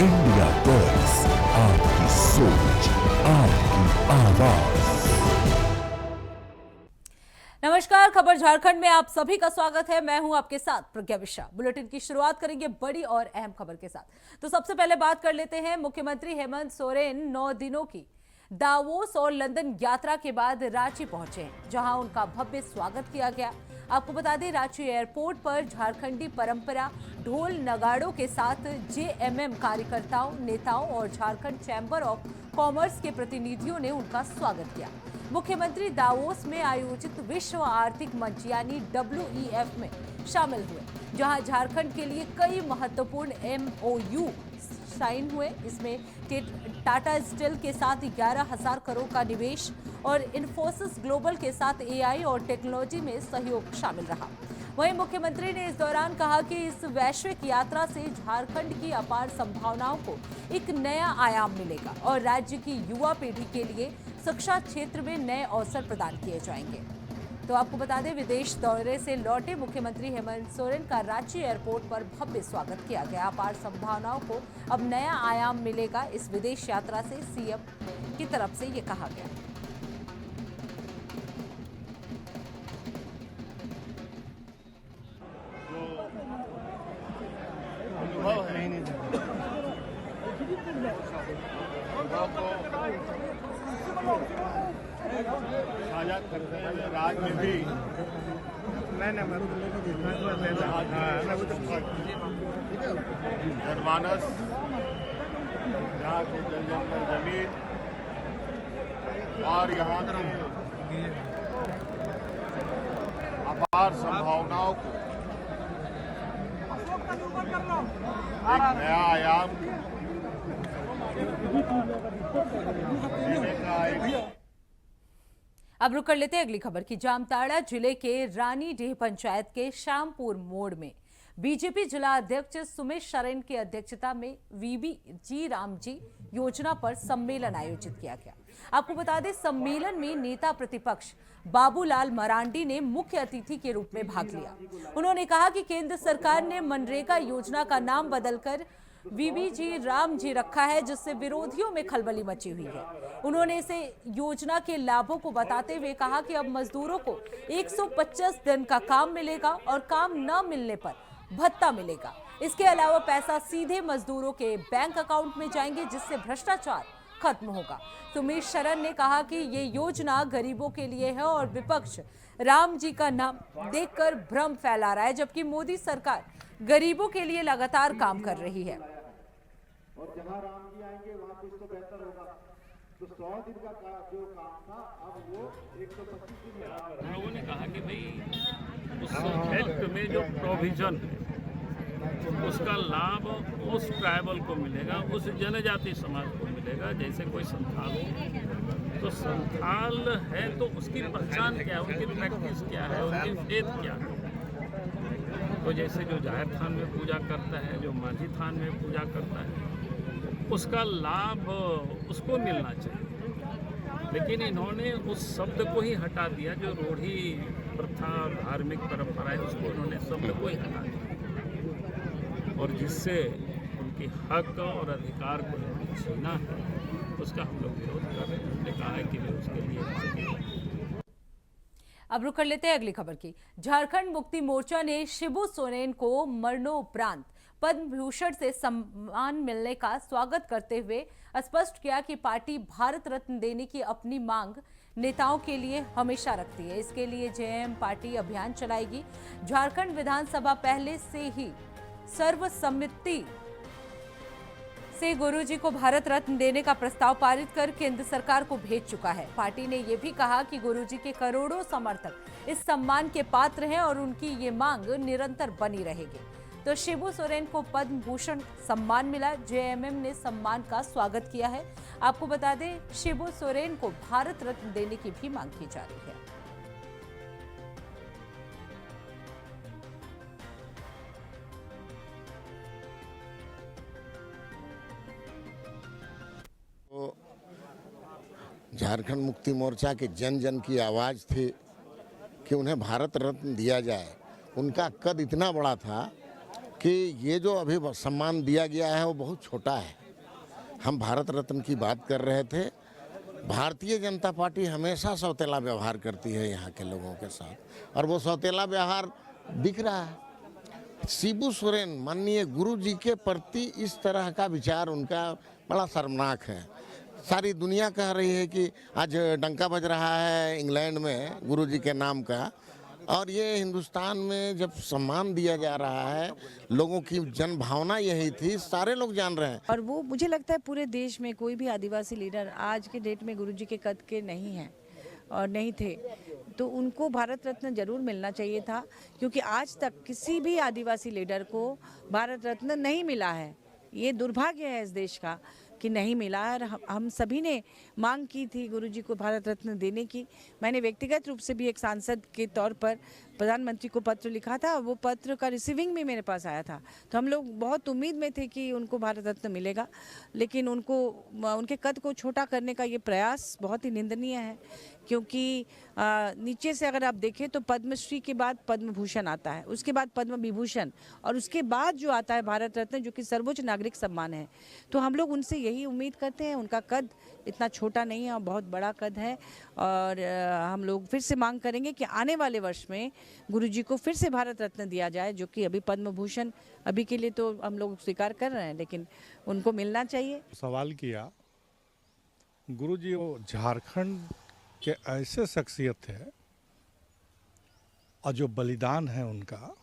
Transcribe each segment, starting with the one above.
India बस, आपकी सोच, आपकी आवाज। नमस्कार, खबर झारखंड में आप सभी का स्वागत है। मैं हूं आपके साथ प्रज्ञा मिश्रा। बुलेटिन की शुरुआत करेंगे बड़ी और अहम खबर के साथ। तो सबसे पहले बात कर लेते हैं मुख्यमंत्री हेमंत सोरेन 9 दिनों की दावोस और लंदन यात्रा के बाद रांची पहुंचे हैं, जहां उनका भव्य स्वागत किया गया। आपको बता दें, रांची एयरपोर्ट पर झारखंडी परंपरा, ढोल नगाड़ों के साथ जेएमएम कार्यकर्ताओं, नेताओं और झारखंड चैंबर ऑफ कॉमर्स के प्रतिनिधियों ने उनका स्वागत किया। मुख्यमंत्री दावोस में आयोजित विश्व आर्थिक मंच यानी WEF में शामिल हुए, जहां झारखंड के लिए कई महत्वपूर्ण MOU साइन हुए। इसमें टाटा स्टील के साथ 11,000 करोड़ का निवेश और इन्फोसिस ग्लोबल के साथ AI और टेक्नोलॉजी में सहयोग शामिल रहा। वहीं मुख्यमंत्री ने इस दौरान कहा कि इस वैश्विक यात्रा से झारखंड की अपार संभावनाओं को एक नया आयाम मिलेगा और राज्य की युवा पीढ़ी के लिए शिक्षा क्षेत्र में नए अवसर प्रदान किए जाएंगे। तो आपको बता दें, विदेश दौरे से लौटे मुख्यमंत्री हेमंत सोरेन का रांची एयरपोर्ट पर भव्य स्वागत किया गया। अपार संभावनाओं को अब नया आयाम मिलेगा इस विदेश यात्रा से, CM की तरफ से ये कहा गया। साझा करते हैं राजनीति जनमानस, यहाँ के जन जमीन और यहाँ की अपार संभावनाओं को एक नया आयाम देने का एक। अब रुक कर लेते हैं अगली खबर की। जामताड़ा जिले के रानीडीह पंचायत के श्यामपुर मोड़ में बीजेपी जिला अध्यक्ष सुमित शरण की अध्यक्षता में VBG रामजी योजना पर सम्मेलन आयोजित किया गया। आपको बता दें, सम्मेलन में नेता प्रतिपक्ष बाबूलाल मरांडी ने मुख्य अतिथि के रूप में भाग लिया। उन्होंने कहा कि केंद्र सरकार ने मनरेगा योजना का नाम बदलकर VBG रामजी रखा है, जिससे विरोधियों में खलबली मची हुई है। उन्होंने इसे योजना के लाभों को बताते हुए कहा कि अब मजदूरों को 125 दिन का काम मिलेगा और काम न मिलने पर भत्ता मिलेगा। इसके अलावा पैसा सीधे मजदूरों के बैंक अकाउंट में जाएंगे, जिससे भ्रष्टाचार खत्म होगा। सुमित शरण ने कहा कि ये योजना गरीबों के लिए है और विपक्ष राम जी का नाम देखकर भ्रम फैला रहा है, जबकि मोदी सरकार गरीबों के लिए लगातार काम कर रही है। और जहां राम जी आएंगे वहां कुछ तो बेहतर होगा। तो 100 दिन का जो काम था अब वो 125 दिन में। लोगों ने कहा कि भाई उस एक्ट में जो प्रोविजन है उसका लाभ उस ट्राइबल को मिलेगा, उस जनजाति समाज को मिलेगा। जैसे कोई संथाल हो तो संथाल है तो उसकी पहचान क्या है, उनकी प्रैक्टिस क्या है, उनकी फेथ क्या है। तो जैसे जो जाहिर थान में पूजा करता है, जो माझी थान में पूजा करता है, उसका लाभ उसको मिलना चाहिए। लेकिन इन्होंने उस शब्द को ही हटा दिया, जो रूढ़ी प्रथा धार्मिक परंपरा है उसको इन्होंने शब्द को ही हटा दिया, और जिससे उनके हक और अधिकार को छीना है, उसका हम लोग विरोध कर रहे हैं। हमने कहा है कि वे उसके लिए। अब रुक कर लेते हैं अगली खबर की। झारखंड मुक्ति मोर्चा ने शिबू सोरेन को मरणोपरांत पद्म भूषण से सम्मान मिलने का स्वागत करते हुए स्पष्ट किया कि पार्टी भारत रत्न देने की अपनी मांग नेताओं के लिए हमेशा रखती है। इसके लिए JM पार्टी अभियान चलाएगी। झारखंड विधानसभा पहले से ही सर्वसम्मति से गुरुजी को भारत रत्न देने का प्रस्ताव पारित कर केंद्र सरकार को भेज चुका है। पार्टी ने यह भी कहा कि गुरुजी के करोड़ों समर्थक इस सम्मान के पात्र हैं और उनकी ये मांग निरंतर बनी रहेगी। तो शिबू सोरेन को पद्म भूषण सम्मान मिला। JMM ने सम्मान का स्वागत किया है। आपको बता दें, शिबू सोरेन को भारत रत्न देने की भी मांग की जा रही है। झारखंड मुक्ति मोर्चा के जन जन की आवाज़ थी कि उन्हें भारत रत्न दिया जाए। उनका कद इतना बड़ा था कि ये जो अभी सम्मान दिया गया है वो बहुत छोटा है। हम भारत रत्न की बात कर रहे थे। भारतीय जनता पार्टी हमेशा सौतेला व्यवहार करती है यहाँ के लोगों के साथ, और वो सौतेला व्यवहार दिख रहा है। शिबू सोरेन माननीय गुरु जी के प्रति इस तरह का विचार उनका बड़ा शर्मनाक है। सारी दुनिया कह रही है कि आज डंका बज रहा है इंग्लैंड में गुरु जी के नाम का, और ये हिंदुस्तान में जब सम्मान दिया जा रहा है, लोगों की जन भावना यही थी, सारे लोग जान रहे हैं। और वो मुझे लगता है पूरे देश में कोई भी आदिवासी लीडर आज के डेट में गुरुजी के कद के नहीं हैं और नहीं थे, तो उनको भारत रत्न जरूर मिलना चाहिए था, क्योंकि आज तक किसी भी आदिवासी लीडर को भारत रत्न नहीं मिला है। ये दुर्भाग्य है इस देश का कि नहीं मिला है। और हम सभी ने मांग की थी गुरुजी को भारत रत्न देने की। मैंने व्यक्तिगत रूप से भी एक सांसद के तौर पर प्रधानमंत्री को पत्र लिखा था, वो पत्र का रिसीविंग भी मेरे पास आया था। तो हम लोग बहुत उम्मीद में थे कि उनको भारत रत्न मिलेगा, लेकिन उनके कद को छोटा करने का ये प्रयास बहुत ही निंदनीय है, क्योंकि नीचे से अगर आप देखें तो पद्मश्री के बाद पद्म भूषण आता है, उसके बाद पद्म विभूषण, और उसके बाद जो आता है भारत रत्न, जो कि सर्वोच्च नागरिक सम्मान है। तो हम लोग उनसे यही उम्मीद करते हैं। उनका कद इतना छोटा नहीं है और बहुत बड़ा कद है, और हम लोग फिर से मांग करेंगे कि आने वाले वर्ष में गुरुजी को फिर से भारत रत्न दिया जाए, जो कि अभी पद्म भूषण अभी के लिए तो हम लोग स्वीकार कर रहे हैं, लेकिन उनको मिलना चाहिए। सवाल किया, गुरुजी वो झारखंड के ऐसे शख्सियत थे और जो बलिदान है उनका,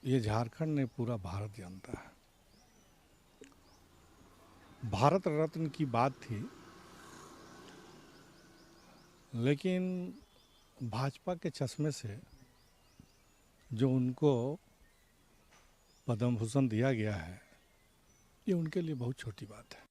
ये झारखंड ने पूरा भारत जानता है। भारत रत्न की बात थी, लेकिन भाजपा के चश्मे से जो उनको पद्म भूषण दिया गया है, ये उनके लिए बहुत छोटी बात है।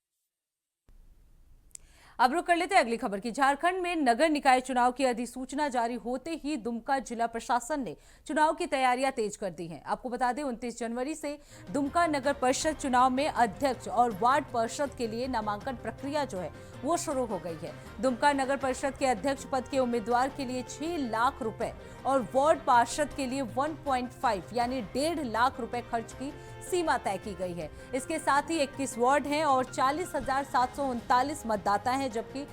अब रुक कर लेते हैं अगली खबर की। झारखंड में नगर निकाय चुनाव की अधिसूचना जारी होते ही दुमका जिला प्रशासन ने चुनाव की तैयारियां तेज कर दी हैं। आपको बता दें 29 जनवरी से दुमका नगर परिषद चुनाव में अध्यक्ष और वार्ड पार्षद के लिए नामांकन प्रक्रिया जो है वो शुरू हो गई है। दुमका नगर परिषद के अध्यक्ष पद के उम्मीदवार के लिए 6 लाख रुपए और वार्ड पार्षद के लिए 1.5 यानी 1.5 लाख रुपए खर्च की सीमा तय की गई है। इसके साथ ही 21 वार्ड हैं और 40,739 मतदाता हैं, जबकि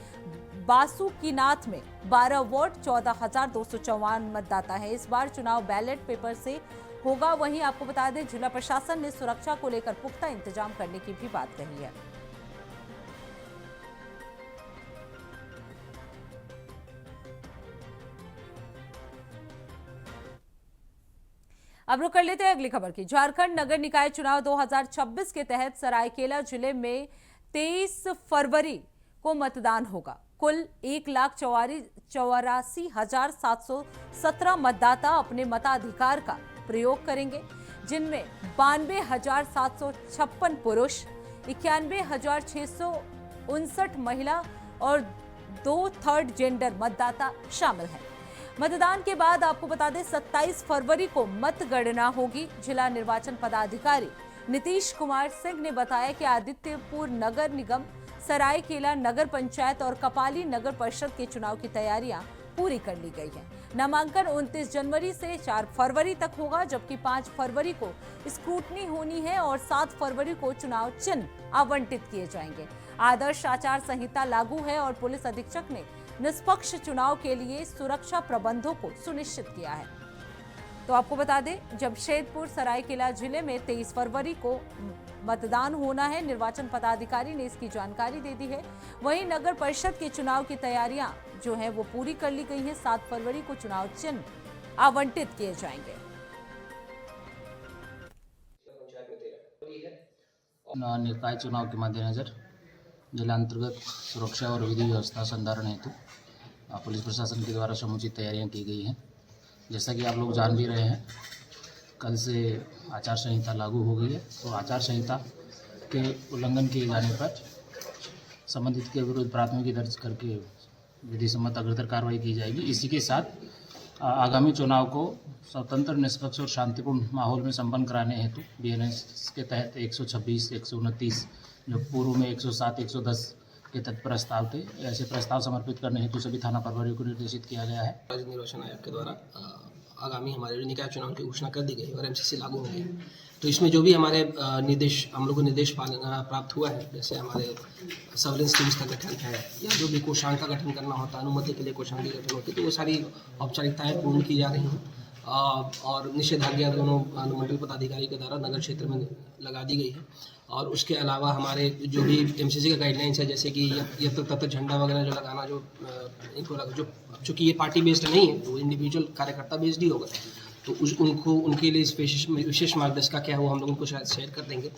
बासुकीनाथ में 12 वार्ड 14,254 मतदाता हैं। इस बार चुनाव बैलेट पेपर से होगा। वहीं आपको बता दें जिला प्रशासन ने सुरक्षा को लेकर पुख्ता इंतजाम करने की भी बात कही है। अब रुक कर लेते हैं अगली खबर की। झारखंड नगर निकाय चुनाव 2026 के तहत सरायकेला जिले में 23 फरवरी को मतदान होगा। कुल 1,84,717 मतदाता अपने मताधिकार का प्रयोग करेंगे, जिनमें 92,756 पुरुष, 91,659 महिला और 2 थर्ड जेंडर मतदाता शामिल हैं। मतदान के बाद आपको बता दें 27 फरवरी को मतगणना होगी। जिला निर्वाचन पदाधिकारी नीतीश कुमार सिंह ने बताया कि आदित्यपुर नगर निगम, सरायकेला नगर पंचायत और कपाली नगर परिषद के चुनाव की तैयारियां पूरी कर ली गई है। नामांकन 29 जनवरी से 4 फरवरी तक होगा, जबकि 5 फरवरी को स्क्रूटनी होनी है और 7 फरवरी को चुनाव चिन्ह आवंटित किए जाएंगे। आदर्श आचार संहिता लागू है और पुलिस अधीक्षक ने निष्पक्ष चुनाव के लिए सुरक्षा प्रबंधों को सुनिश्चित किया है। तो आपको बता दें जमशेदपुर सरायकेला जिले में 23 फरवरी को मतदान होना है। निर्वाचन पदाधिकारी ने इसकी जानकारी दे दी है। वहीं नगर परिषद के चुनाव की तैयारियां जो है वो पूरी कर ली गई हैं। 7 फरवरी को चुनाव चिन्ह आवंटित किए जाएंगे। निकाय चुनाव के मद्देनजर जिला अंतर्गत सुरक्षा और विधि व्यवस्था संधारण हेतु पुलिस प्रशासन के द्वारा समुचित तैयारियां की गई हैं। जैसा कि आप लोग जान भी रहे हैं, कल से आचार संहिता लागू हो गई है। तो आचार संहिता के उल्लंघन किए जाने पर संबंधित के विरुद्ध प्राथमिकी दर्ज करके विधि सम्मत अग्रतर कार्रवाई की जाएगी। इसी के साथ आगामी चुनाव को स्वतंत्र, निष्पक्ष और शांतिपूर्ण माहौल में संपन्न कराने हेतु BNS के तहत 126, 129 जो पूर्व में 107, 110 के तहत प्रस्ताव थे, ऐसे प्रस्ताव समर्पित करने हेतु सभी थाना प्रभारियों को निर्देशित किया गया है। राज्य निर्वाचन आयोग के द्वारा आगामी हमारे निकाय चुनाव की घोषणा कर दी गई और एमसीसी लागू हो गई। तो इसमें जो भी हमारे निर्देश हम लोगों को निर्देश प्राप्त हुआ है, जैसे हमारे सर्विलेंस टीम्स का गठन है या जो भी कोषांग का गठन करना होता है, अनुमति के लिए कोषांग की गठन होती है, तो वो सारी औपचारिकताएँ पूर्ण की जा रही हैं और निषेधाज्ञा दोनों अनुमंडल पदाधिकारी के द्वारा नगर क्षेत्र में लगा दी गई है। और उसके अलावा हमारे जो भी एमसीसी का गाइडलाइंस है, जैसे कि यत्र तत्र झंडा वगैरह जो लगाना, जो इनको जो चूँकि ये पार्टी बेस्ड नहीं है, तो इंडिविजुअल कार्यकर्ता बेस्ड ही होगा, तो उनको उनके लिए विशेष मार्गदर्शिका क्या हो हम लोग उनको शायद शेयर कर देंगे।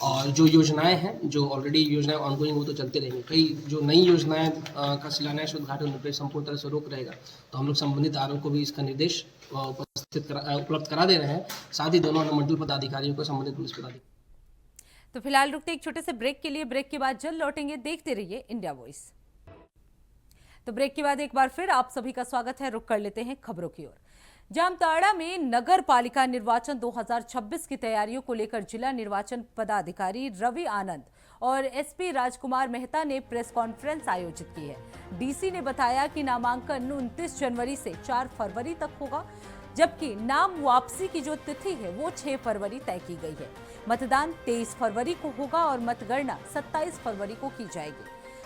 और जो योजनाएं हैं, जो ऑलरेडी योजनाएं ऑनगोइंग वो तो चलते रहेंगे, कई जो नई योजनाएं का शिलान्यास उद्घाटन पर संपूर्ण तरह से रोक रहेगा, तो हम लोग संबंधित आरोप को भी इसका निर्देश उपलब्ध करा दे रहे हैं। साथ ही दोनों अनुमंडल पदाधिकारियों को संबंधित पुलिस पदाधिकारी। तो फिलहाल रुकते एक छोटे से ब्रेक के लिए, ब्रेक के बाद जल्द लौटेंगे। देखते रहिए इंडिया वॉइस। तो ब्रेक के बाद एक बार फिर आप सभी का स्वागत है। रुक कर लेते हैं खबरों की ओर। जामताड़ा में नगर पालिका निर्वाचन 2026 की तैयारियों को लेकर जिला निर्वाचन पदाधिकारी रवि आनंद और एसपी राजकुमार मेहता ने प्रेस कॉन्फ्रेंस आयोजित की है। डीसी ने बताया कि नामांकन 29 जनवरी से 4 फरवरी तक होगा, जबकि नाम वापसी की जो तिथि है वो 6 फरवरी तय की गई है। मतदान 23 फरवरी को होगा और मतगणना 27 फरवरी को की जाएगी।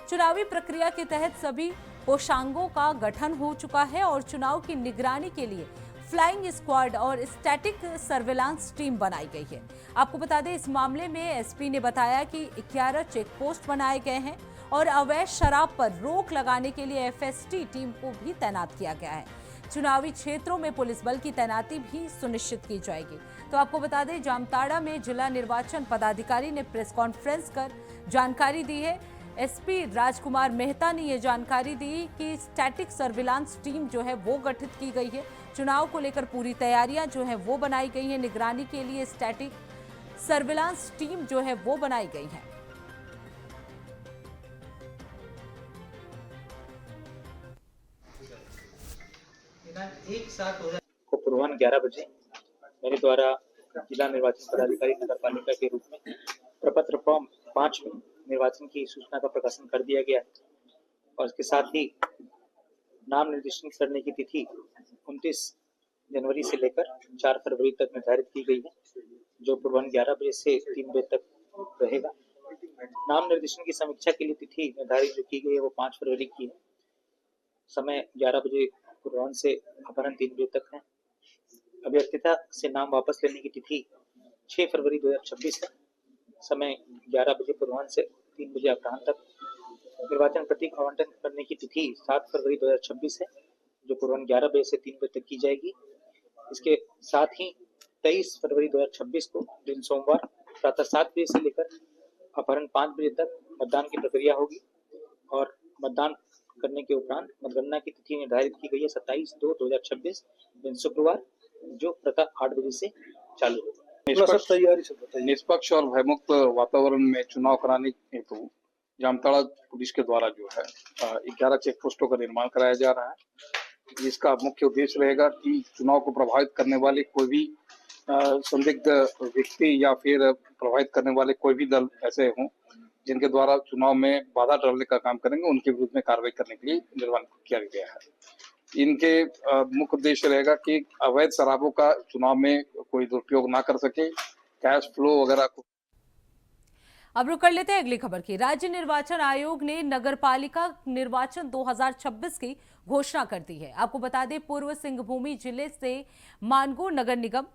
चुनावी प्रक्रिया के तहत सभी कोषांगों का गठन हो चुका है और चुनाव की निगरानी के लिए फ्लाइंग स्क्वाड और स्टैटिक सर्विलांस टीम बनाई गई है। आपको बता दें, इस मामले में एसपी ने बताया कि 11 चेक पोस्ट बनाए गए हैं और अवैध शराब पर रोक लगाने के लिए एफएसटी टीम को भी तैनात किया गया है। चुनावी क्षेत्रों में पुलिस बल की तैनाती भी सुनिश्चित की जाएगी। तो आपको बता दें, जामताड़ा में जिला निर्वाचन पदाधिकारी ने प्रेस कॉन्फ्रेंस कर जानकारी दी है। एसपी राजकुमार मेहता ने ये जानकारी दी कि स्टैटिक सर्विलांस टीम जो है वो गठित की गई है। चुनाव को लेकर पूरी तैयारियां जो है वो बनाई गई हैं। निगरानी के लिए स्टैटिक सर्विलांस टीम जो है वो बनाई गई है। को पूर्वाह्न 11 बजे मेरे द्वारा जिला निर्वाचन पदाधिकारी नगर पालिका के रूप में प्रपत्र फॉर्म 5 में निर्वाचन की सूचना का प्रकाशन कर दिया गया है और इसके साथ ही नाम निर्देशन करने की तिथि 29 जनवरी से लेकर 4 फरवरी तक निर्धारित की गई है, जो पूर्वाह्न 11 बजे से 3 बजे तक रहेगा। नाम निर्देशन की समीक्षा के लिए तिथि निर्धारित जो की गई है वो 5 फरवरी की है। समय 11 बजे पूर्वाह्न से अपराह्न 3 बजे तक है। अभ्यर्थिता से नाम वापस लेने की तिथि 6 फरवरी 2026 है। समय 11 बजे पूर्वाह्न से 3 बजे अपराह्न तक। निर्वाचन प्रतीक आवंटन करने की तिथि 7 फरवरी 2026 है, जो पूर्वाह्न 11 बजे से 3 बजे तक की जाएगी। इसके साथ ही 23 फरवरी 2026 को दिन सोमवार प्रातः 7 बजे से लेकर अपराह्न 5 बजे तक मतदान की प्रक्रिया होगी और मतदान करने के उपरांत मतगणना की तिथि निर्धारित की गई है 27/2/2026 दिन शुक्रवार, जो प्रातः 8 बजे से चालू होगा। निष्पक्ष और भयमुक्त वातावरण में चुनाव कराने हेतु जामताड़ा पुलिस के द्वारा जो है 11 चेक पोस्टों का निर्माण कराया जा रहा है, जिसका मुख्य उद्देश्य रहेगा कि चुनाव को प्रभावित करने वाले कोई भी संदिग्ध व्यक्ति या फिर प्रभावित करने वाले कोई भी दल ऐसे हों जिनके द्वारा चुनाव में बाधा डालने का काम करेंगे, उनके विरुद्ध में कार्रवाई करने के लिए निर्माण किया गया है। इनके मुख्य उद्देश्य रहेगा कि अवैध शराबों का चुनाव में कोई दुरुपयोग ना कर सके, कैश फ्लो वगैरह को। अब रुक कर लेते हैं अगली खबर की। राज्य निर्वाचन आयोग ने नगरपालिका निर्वाचन 2026 की घोषणा कर दी है। आपको बता दें, पूर्व सिंहभूमि जिले से मानगो नगर निगम,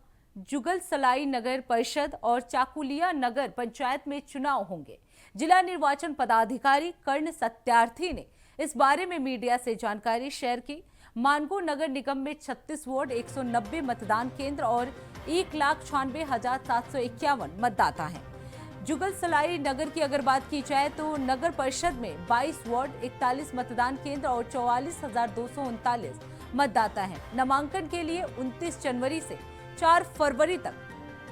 जुगलसलाई नगर परिषद और चाकुलिया नगर पंचायत में चुनाव होंगे। जिला निर्वाचन पदाधिकारी कर्ण सत्यार्थी ने इस बारे में मीडिया से जानकारी शेयर की। मानगो नगर निगम में 36 वार्ड, 190 मतदान केंद्र और 1,96,751 मतदाता हैं। जुगलसलाई नगर की अगर बात की जाए तो नगर परिषद में 22 वार्ड, 41 मतदान केंद्र और 44,239 मतदाता हैं। नामांकन के लिए 29 जनवरी से 4 फरवरी तक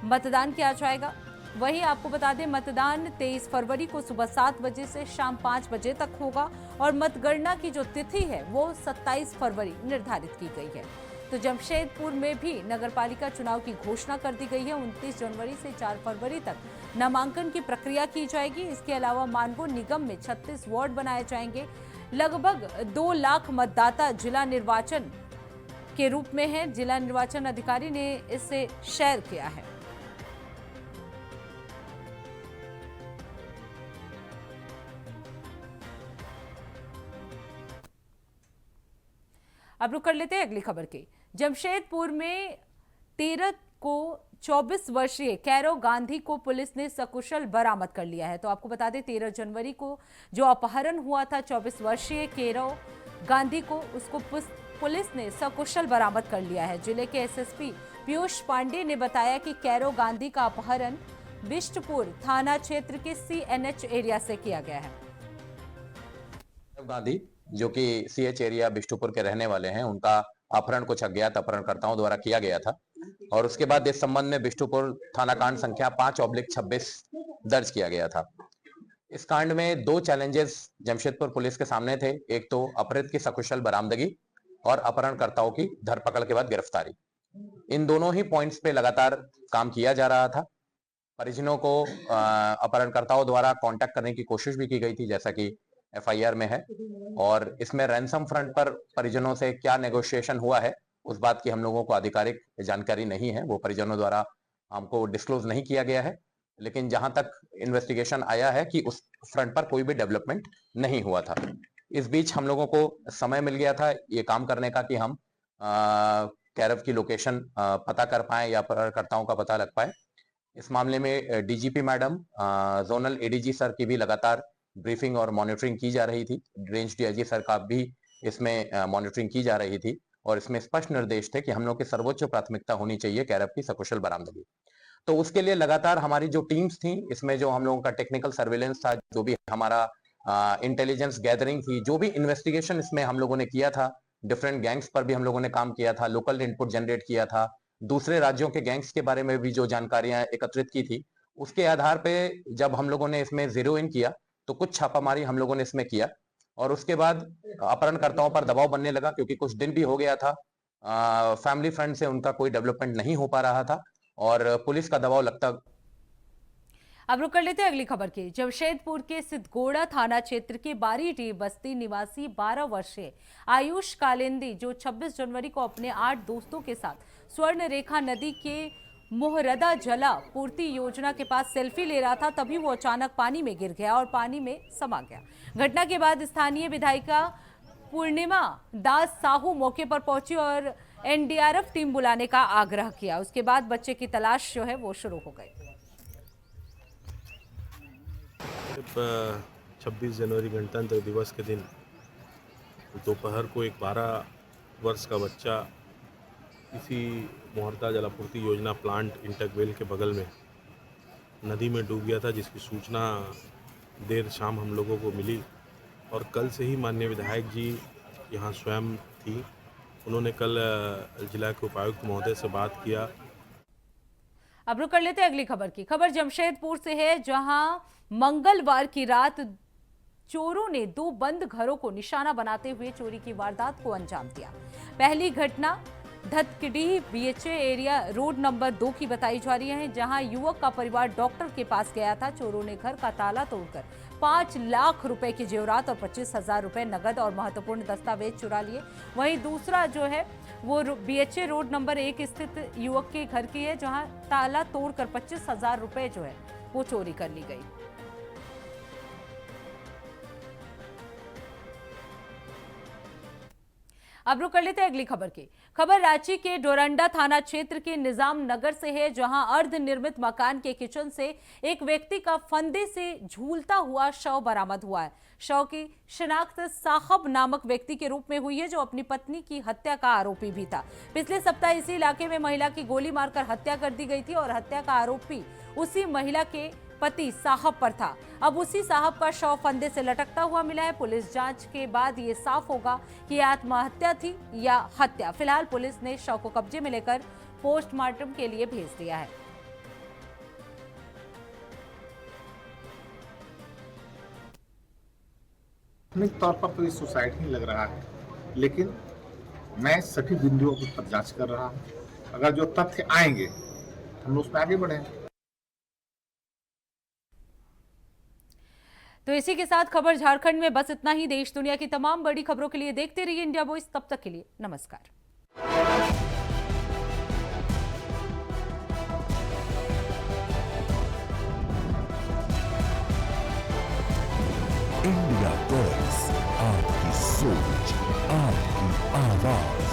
मतदान किया जाएगा। वहीं आपको बता दें, मतदान 23 फरवरी को सुबह 7 बजे से शाम 5 बजे तक होगा और मतगणना की जो तिथि है वो 27 फरवरी निर्धारित की गई है। तो जमशेदपुर में भी नगरपालिका चुनाव की घोषणा कर दी गई है। 29 जनवरी से 4 फरवरी तक नामांकन की प्रक्रिया की जाएगी। इसके अलावा मानगो निगम में 36 वार्ड बनाए जाएंगे। लगभग 2 लाख मतदाता जिला निर्वाचन के रूप में है। जिला निर्वाचन अधिकारी ने इसे शेयर किया है। अब रुक कर लेते हैं अगली खबर की। जमशेदपुर में 13 को 24 वर्षीय कैरो गांधी को पुलिस ने सकुशल बरामद कर लिया है। तो आपको बता दें 13 जनवरी को जो अपहरण हुआ था 24 वर्षीय कैरो गांधी को, उसको पुलिस ने सकुशल बरामद कर लिया है। जिले के एसएसपी पीयूष पांडे ने बताया कि कैरो गांधी का अपहरण बिष्टपुर थाना क्षेत्र के CNH एरिया से किया गया है। गांधी जो कि CH एरिया बिष्टुपुर के रहने वाले हैं, उनका अपहरण कुछ अज्ञात अपहरणकर्ताओं द्वारा किया गया था और उसके बाद इस संबंध में बिष्टुपुर थाना कांड संख्या 5/26 दर्ज किया गया था। इस कांड में 2 चैलेंजेस जमशेदपुर पुलिस के सामने थे। एक तो अपहृत की सकुशल बरामदगी और अपहरणकर्ताओं की धरपकड़ के बाद गिरफ्तारी। इन दोनों ही पॉइंट्स पे लगातार काम किया जा रहा था। परिजनों को अपहरणकर्ताओं द्वारा कांटेक्ट करने की कोशिश भी की गई थी, जैसा कि FIR में है, और इसमें रैंसम फ्रंट पर परिजनों से क्या नेगोशिएशन हुआ है उस बात की हम लोगों को आधिकारिक जानकारी नहीं है। वो परिजनों द्वारा हमको डिस्क्लोज नहीं किया गया है, लेकिन जहां तक इन्वेस्टिगेशन आया है कि उस फ्रंट पर कोई भी डेवलपमेंट नहीं हुआ था। इस बीच हम लोगों को समय मिल गया था ये काम करने का कि हम कैरव की लोकेशन पता कर पाए या अपहरणकर्ताओं का पता लग पाए। इस मामले में DGP madam, zonal ADG sir की भी लगातार ब्रीफिंग और मॉनिटरिंग की जा रही थी। रेंज DIG सर का भी इसमें मॉनिटरिंग की जा रही थी और इसमें स्पष्ट निर्देश थे कि हम लोग की सर्वोच्च प्राथमिकता होनी चाहिए कैरव की सकुशल बरामदगी। तो उसके लिए लगातार हमारी जो टीम्स थी, इसमें जो हम लोगों का टेक्निकल सर्विलेंस था, जो भी हमारा इंटेलिजेंस गैदरिंग थी, जो भी इन्वेस्टिगेशन इसमें हम लोगों ने किया था, डिफरेंट गैंग्स पर भी हम लोगों ने काम किया था, लोकल इनपुट जनरेट किया था, दूसरे राज्यों के गैंग्स के बारे में भी जो जानकारियां एकत्रित की थी, उसके आधार पे जब हम लोगों ने इसमें जीरो इन किया तो कुछ छापामारी हम लोगों ने इसमें किया और उसके बाद अपहरणकर्ताओं पर दबाव बनने लगा, क्योंकि कुछ दिन भी हो गया था, फैमिली फ्रंट से उनका कोई डेवलपमेंट नहीं हो पा रहा था और पुलिस का दबाव लगता। अब रुक कर लेते हैं अगली खबर की। जमशेदपुर के सिद्धगोड़ा थाना क्षेत्र के बारीडीह बस्ती निवासी 12 वर्षीय आयुष कालिंदी, जो 26 जनवरी को अपने 8 दोस्तों के साथ स्वर्ण रेखा नदी के मोहरदा जला पूर्ति योजना के पास सेल्फी ले रहा था, तभी वो अचानक पानी में गिर गया और पानी में समा गया। घटना के बाद स्थानीय विधायिका पूर्णिमा दास साहू मौके पर पहुंची और NDRF टीम बुलाने का आग्रह किया। उसके बाद बच्चे की तलाश जो है वो शुरू हो गई। 26 जनवरी गणतंत्र दिवस के दिन दोपहर को एक 12 वर्ष का बच्चा इसी मोहरदा जलापूर्ति योजना प्लांट इंटकवेल के बगल में नदी में डूब गया था, जिसकी सूचना देर शाम हम लोगों को मिली और कल से ही माननीय विधायक जी यहाँ स्वयं थी। उन्होंने कल जिला के उपायुक्त महोदय से बात किया। अब रुक कर लेते हैं अगली खबर की। खबर जमशेदपुर से है, जहां मंगलवार की रात चोरों ने 2 बंद घरों को निशाना बनाते हुए चोरी की वारदात को अंजाम दिया। पहली घटना धतकडी BHA एरिया रोड नंबर 2 की बताई जा रही है, जहां युवक का परिवार डॉक्टर के पास गया था। चोरों ने घर का ताला तोड़कर 5 लाख रुपए की जेवरात और 25,000 रुपए नगद और महत्वपूर्ण दस्तावेज चुरा लिए। वहीं दूसरा जो है वो BHA रोड नंबर 1 स्थित युवक के घर की है, जहां ताला तोड़कर 25,000 रुपए जो है वो चोरी कर ली गई। अब रुक कर लेते हैं अगली खबर की। खबर रांची के डोरंडा थाना क्षेत्र के निजाम नगर से है, जहां अर्धनिर्मित मकान के किचन से एक व्यक्ति का फंदे से झूलता हुआ शव बरामद हुआ है। शव की शिनाख्त साहब नामक व्यक्ति के रूप में हुई है, जो अपनी पत्नी की हत्या का आरोपी भी था। पिछले सप्ताह इसी इलाके में महिला की गोली मारकर हत्या कर दी गई थी और हत्या का आरोपी उसी महिला के पति साहब पर था। अब उसी साहब का शव फंदे से लटकता हुआ मिला है। पुलिस जांच के बाद ये साफ होगा कि यह आत्महत्या थी या हत्या। फिलहाल पुलिस ने शव को कब्जे में लेकर पोस्टमार्टम के लिए भेज दिया है। प्राथमिक तौर पर तो ये सुसाइड ही लग रहा है, लेकिन मैं सभी बिंदुओं पर जांच कर रहा हूं। अगर जो तथ्य आएंगे हम लोग उसमें आगे बढ़ेंगे। तो इसी के साथ खबर झारखंड में बस इतना ही। देश दुनिया की तमाम बड़ी खबरों के लिए देखते रहिए इंडिया वॉइस। तब तक के लिए नमस्कार। इंडिया वॉइस, आपकी सोच, आपकी आवाज।